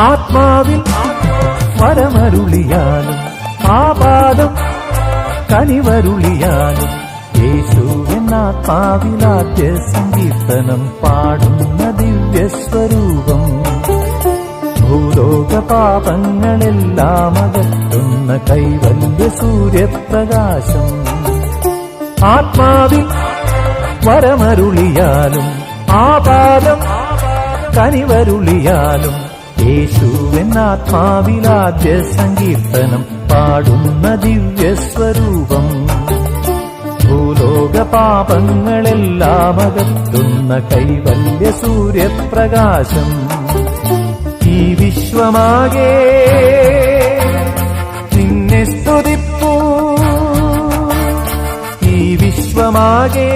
ആത്മാവിൽ വരമരുളിയാലും ആപാദം കനിവരുളിയാലും യേശുവെന്നാത്മാവിലാദ്യ സങ്കീർത്തനം പാടുന്ന ദിവ്യസ്വരൂപം ഭൂലോക പാപങ്ങളെല്ലാം അകറ്റുന്ന കൈവല്യ സൂര്യപ്രകാശം ആത്മാവിൽ വരമരുളിയാലും ആപാദം കനിവരുളിയാലും യേശുവെന്നാത്മാവിലാദ്യ സങ്കീർത്തനം പാടുന്ന ദിവ്യസ്വരൂപം ഭൂലോക പാപങ്ങളെല്ലാം അകറ്റുന്ന കൈവല്യ സൂര്യപ്രകാശം ഈ വിശ്വമാകെ നിന്നെ സ്തുതിപ്പൂ ഈ വിശ്വമാകെ